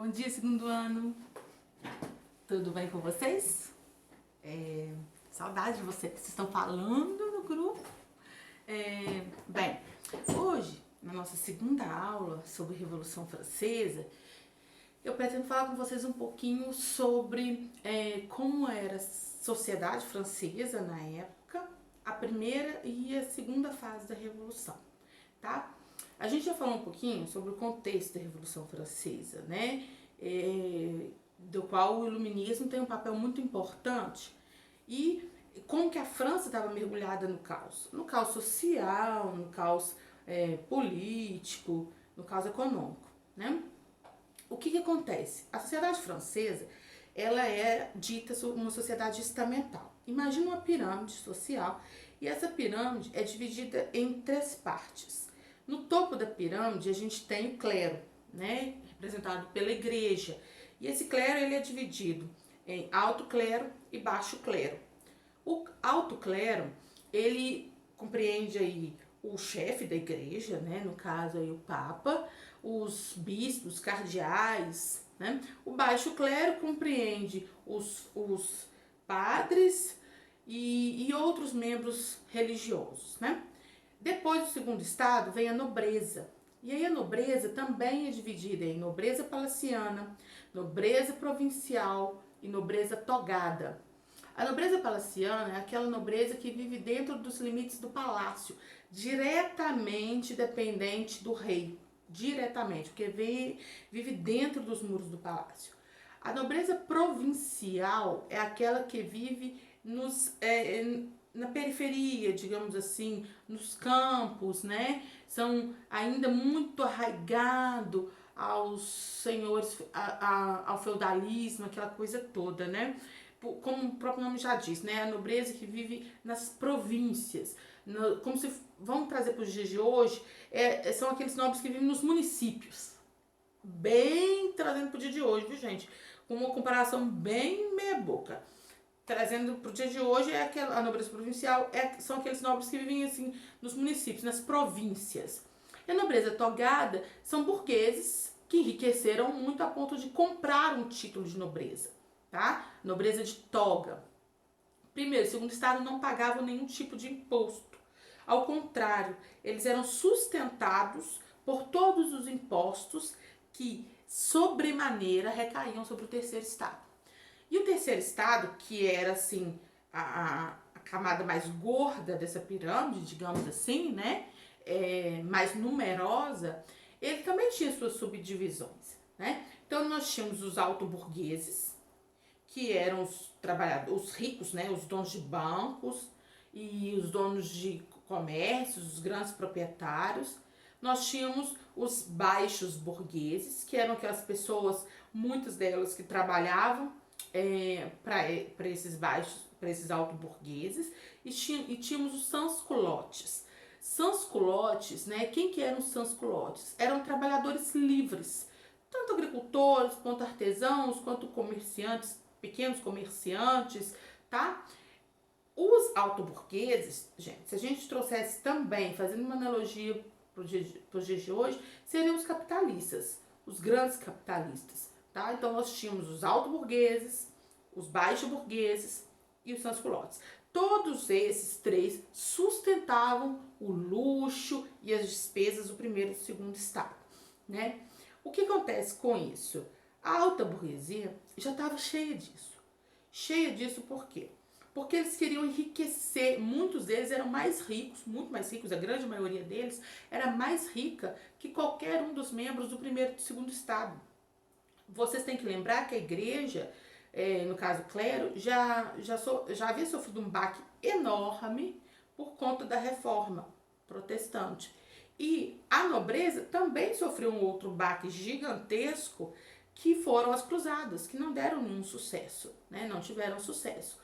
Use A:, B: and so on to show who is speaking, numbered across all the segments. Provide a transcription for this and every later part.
A: Bom dia, segundo ano. Tudo bem com vocês? Saudade de vocês que vocês estão falando no grupo. Bem, hoje, na nossa segunda aula sobre Revolução Francesa, eu pretendo falar com vocês um pouquinho sobre como era a sociedade francesa na época, a primeira e a segunda fase da Revolução, tá? A gente já falou um pouquinho sobre o contexto da Revolução Francesa, né? Do qual o iluminismo tem um papel muito importante e como que a França estava mergulhada no caos social, no caos político, no caos econômico, né? O que acontece? A sociedade francesa, ela é dita uma sociedade estamental. Imagina uma pirâmide social e essa pirâmide é dividida em 3 partes. No topo da pirâmide a gente tem o clero, né, representado pela igreja. E esse clero ele é dividido em alto clero e baixo clero. O alto clero ele compreende aí o chefe da igreja, né, no caso aí o Papa, os bispos, os cardeais, né? O baixo clero compreende os padres e outros membros religiosos, né? Depois do segundo estado vem a nobreza. E aí a nobreza também é dividida em nobreza palaciana, nobreza provincial e nobreza togada. A nobreza palaciana é aquela nobreza que vive dentro dos limites do palácio, diretamente dependente do rei, diretamente, porque vive dentro dos muros do palácio. A nobreza provincial é aquela que vive na periferia, digamos assim, nos campos, né? São ainda muito arraigado aos senhores, ao feudalismo, aquela coisa toda, né? Como o próprio nome já diz, né? A nobreza que vive nas províncias. Como se, vamos trazer para os dias de hoje, são aqueles nobres que vivem nos municípios. Bem trazendo para o dia de hoje, viu, gente? Com uma comparação bem meia boca. Trazendo para o dia de hoje, a nobreza provincial são aqueles nobres que vivem assim nos municípios, nas províncias. E a nobreza togada são burgueses que enriqueceram muito a ponto de comprar um título de nobreza, tá? Nobreza de toga. Primeiro e segundo estado não pagavam nenhum tipo de imposto. Ao contrário, eles eram sustentados por todos os impostos que, sobremaneira, recaíam sobre o terceiro estado. E o terceiro estado, que era assim a camada mais gorda dessa pirâmide, digamos assim, né, mais numerosa, ele também tinha suas subdivisões, né? Então nós tínhamos os alto-burgueses, que eram os trabalhadores, os ricos, né, os donos de bancos e os donos de comércios, os grandes proprietários. Nós tínhamos os baixos burgueses, que eram aquelas pessoas, muitas delas que trabalhavam para esses baixos, para esses alto-burgueses, e tínhamos os sans-culottes. Sans-culottes, né? Quem que eram os sans-culottes? Eram trabalhadores livres, tanto agricultores, quanto artesãos, quanto comerciantes, pequenos comerciantes, tá? Os alto-burgueses, gente, se a gente trouxesse também, fazendo uma analogia para os dias de hoje, seriam os capitalistas, os grandes capitalistas, tá? Então nós tínhamos os alto-burgueses, os baixo-burgueses e os sans-culottes. Todos esses 3 sustentavam o luxo e as despesas do primeiro e do segundo estado, né? O que acontece com isso? A alta burguesia já estava cheia disso. Cheia disso por quê? Porque eles queriam enriquecer, muitos deles eram mais ricos, muito mais ricos, a grande maioria deles era mais rica que qualquer um dos membros do primeiro e do segundo estado. Vocês têm que lembrar que a igreja, no caso o clero, já havia sofrido um baque enorme por conta da reforma protestante. E a nobreza também sofreu um outro baque gigantesco, que foram as cruzadas, que não deram nenhum sucesso, né? Não tiveram sucesso.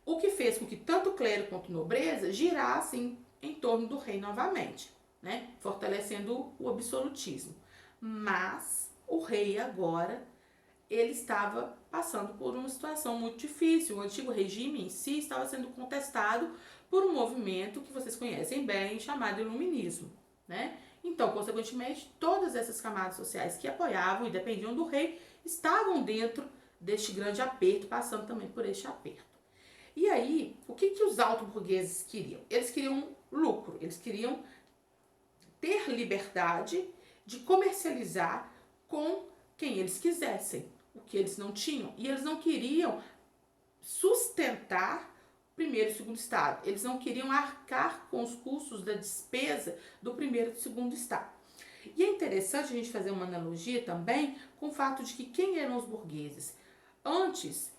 A: O que fez com que tanto o clero quanto a nobreza girassem em torno do rei novamente, né? Fortalecendo o absolutismo. Mas o rei agora, ele estava passando por uma situação muito difícil. O antigo regime em si estava sendo contestado por um movimento que vocês conhecem bem, chamado iluminismo, né? Então, consequentemente, todas essas camadas sociais que apoiavam e dependiam do rei estavam dentro deste grande aperto, passando também por este aperto. E aí, o que os alto-burgueses queriam? Eles queriam lucro, eles queriam ter liberdade de comercializar com quem eles quisessem, o que eles não tinham. E eles não queriam sustentar o primeiro e o segundo estado. Eles não queriam arcar com os custos da despesa do primeiro e do segundo estado. E é interessante a gente fazer uma analogia também com o fato de que quem eram os burgueses? Antes,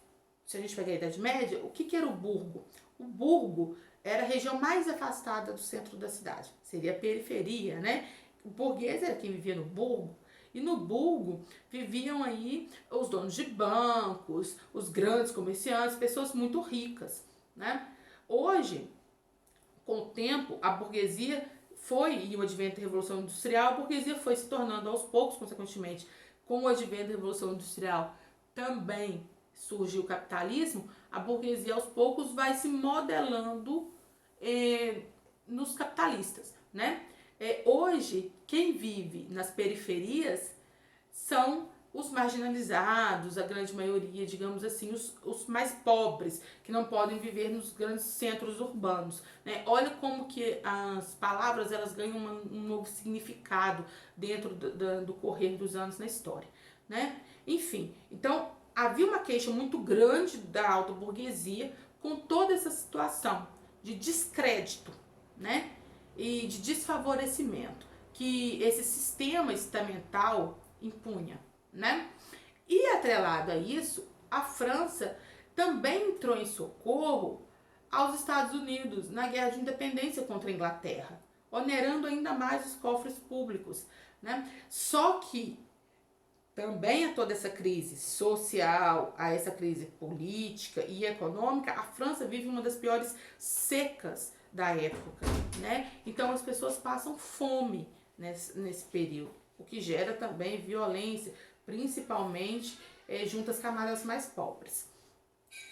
A: se a gente pegar a Idade Média, o que era o burgo? O burgo era a região mais afastada do centro da cidade. Seria a periferia, né? O burguês era quem vivia no burgo. E no burgo viviam aí os donos de bancos, os grandes comerciantes, pessoas muito ricas, né? Hoje, com o tempo, a burguesia e o advento da Revolução Industrial, a burguesia foi se tornando aos poucos, consequentemente, com o advento da Revolução Industrial, também surgiu o capitalismo, a burguesia aos poucos vai se modelando nos capitalistas, né? Hoje, quem vive nas periferias são os marginalizados, a grande maioria, digamos assim, os mais pobres, que não podem viver nos grandes centros urbanos, né? Olha como que as palavras elas ganham um novo significado dentro do correr dos anos na história, né? Enfim, então havia uma queixa muito grande da alta burguesia com toda essa situação de descrédito, né? E de desfavorecimento que esse sistema estamental impunha, né? E atrelado a isso, a França também entrou em socorro aos Estados Unidos na Guerra de Independência contra a Inglaterra, onerando ainda mais os cofres públicos, né? Só que também a toda essa crise social, a essa crise política e econômica, a França vive uma das piores secas da época, né? Então as pessoas passam fome nesse período, o que gera também violência, principalmente junto às camadas mais pobres.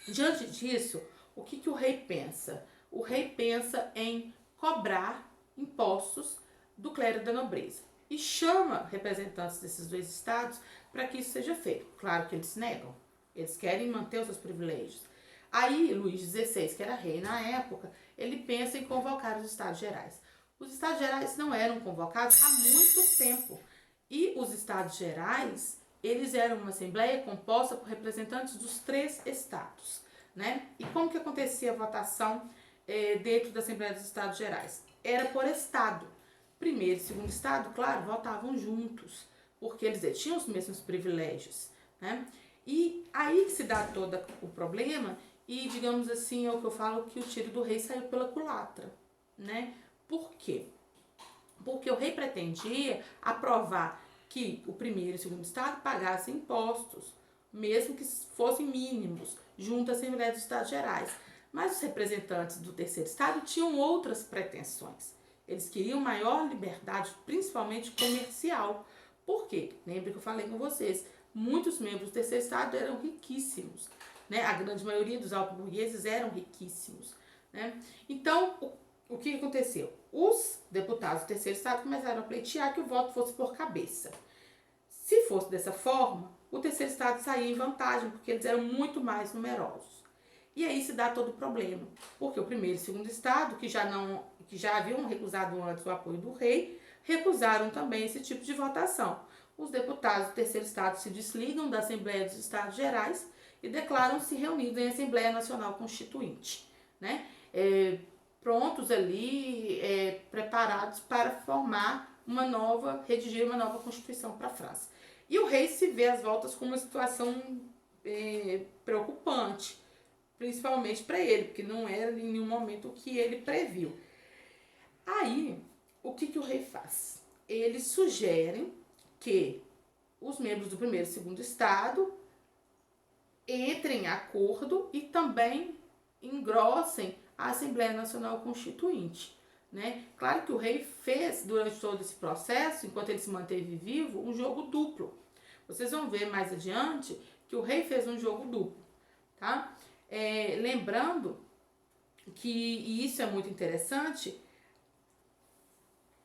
A: Diante disso, o que o rei pensa? O rei pensa em cobrar impostos do clero da nobreza e chama representantes desses dois estados para que isso seja feito. Claro que eles negam, eles querem manter os seus privilégios. Aí Luís XVI, que era rei na época, ele pensa em convocar os Estados Gerais. Os Estados Gerais não eram convocados há muito tempo. E os Estados Gerais, eles eram uma assembleia composta por representantes dos 3 estados, né? E como que acontecia a votação dentro da Assembleia dos Estados Gerais? Era por estado. Primeiro e segundo estado, claro, votavam juntos, porque eles tinham os mesmos privilégios, né? E aí que se dá todo o problema e, digamos assim, é o que eu falo, que o tiro do rei saiu pela culatra, né? Por quê? Porque o rei pretendia aprovar que o primeiro e o segundo estado pagassem impostos, mesmo que fossem mínimos, junto à Assembleia dos Estados Gerais. Mas os representantes do terceiro estado tinham outras pretensões. Eles queriam maior liberdade, principalmente comercial. Por quê? Lembra que eu falei com vocês, muitos membros do terceiro estado eram riquíssimos, né? A grande maioria dos alto-burgueses eram riquíssimos, né? Então, o que aconteceu? Os deputados do terceiro estado começaram a pleitear que o voto fosse por cabeça. Se fosse dessa forma, o terceiro estado saía em vantagem, porque eles eram muito mais numerosos. E aí se dá todo o problema, porque o primeiro e o segundo estado, que já haviam recusado antes o apoio do rei, recusaram também esse tipo de votação. Os deputados do terceiro estado se desligam da Assembleia dos Estados Gerais e declaram-se reunidos em Assembleia Nacional Constituinte, né? Prontos ali, preparados para redigir uma nova Constituição para a França. E o rei se vê às voltas com uma situação preocupante, principalmente para ele, porque não era em nenhum momento o que ele previu. Aí, o que o rei faz? Eles sugerem que os membros do primeiro e segundo estado entrem em acordo e também engrossem a Assembleia Nacional Constituinte, né? Claro que o rei fez, durante todo esse processo, enquanto ele se manteve vivo, um jogo duplo. Vocês vão ver mais adiante que o rei fez um jogo duplo, tá? Lembrando que, e isso é muito interessante,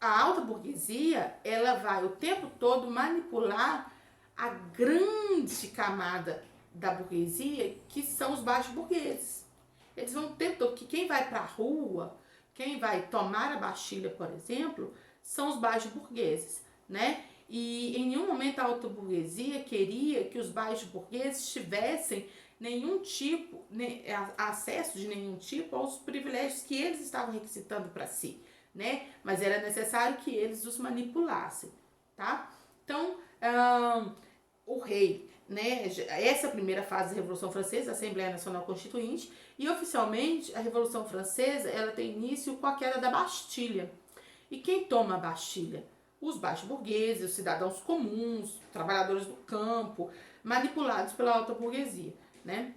A: a alta burguesia, ela vai o tempo todo manipular a grande camada da burguesia, que são os baixos burgueses. Eles vão o tempo todo, que quem vai para a rua, quem vai tomar a Bastilha, por exemplo, são os baixos burgueses, né? E em nenhum momento a alta burguesia queria que os baixos burgueses tivessem nenhum tipo, acesso de nenhum tipo aos privilégios que eles estavam requisitando para si, né? Mas era necessário que eles os manipulassem, tá? Então, o rei, né? Essa primeira fase da Revolução Francesa, a Assembleia Nacional Constituinte, e oficialmente a Revolução Francesa, ela tem início com a queda da Bastilha. E quem toma a Bastilha? Os baixos burgueses, os cidadãos comuns, trabalhadores do campo, manipulados pela alta burguesia, né?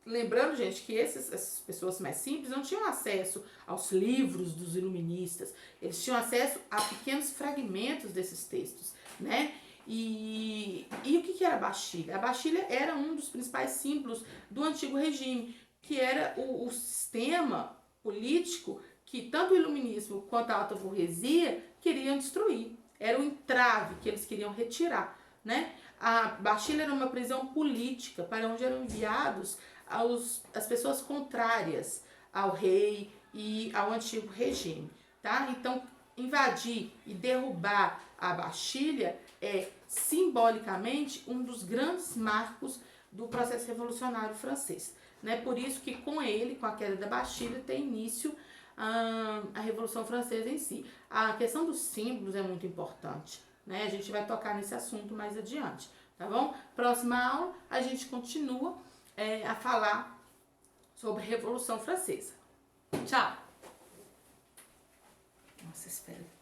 A: Lembrando, gente, que essas pessoas mais simples não tinham acesso aos livros dos iluministas, eles tinham acesso a pequenos fragmentos desses textos, né? E o que era a Bastilha? A Bastilha era um dos principais símbolos do antigo regime, que era o sistema político que tanto o iluminismo quanto a alta burguesia queriam destruir. Era o entrave que eles queriam retirar, né? A Bastilha era uma prisão política para onde eram enviados as pessoas contrárias ao rei e ao antigo regime, tá? Então, invadir e derrubar a Bastilha é simbolicamente um dos grandes marcos do processo revolucionário francês, né? Por isso que com ele, com a queda da Bastilha, tem início a Revolução Francesa em si. A questão dos símbolos é muito importante, né? A gente vai tocar nesse assunto mais adiante, tá bom? Próxima aula a gente continua a falar sobre a Revolução Francesa. Tchau! Nossa, espera.